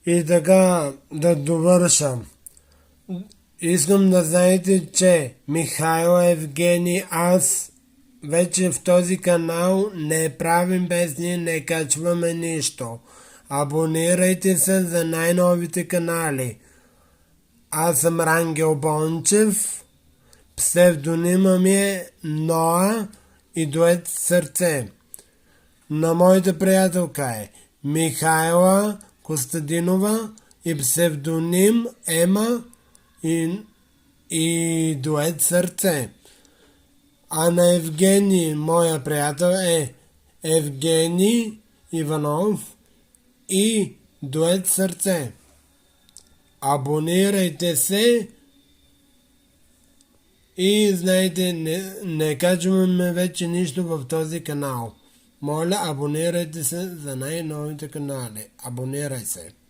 И така да довършам. Искам да знаете, че Михайло, Евгений, аз вече в този канал не правим песни, не качваме нищо. Абонирайте се за най-новите канали. Аз съм Рангел Бончев, псевдонима ми е Ноа и дует Сърце. На моята приятелка е Михайла Костадинова и псевдоним Ема и дует Сърце. А на Евгений, моя приятел, е Евгений Иванов и дует Сърце. Абонирайте се и знаете, не качваме вече нищо в този канал. Моля, абонирайте се за най-новите канали. Абонирай се.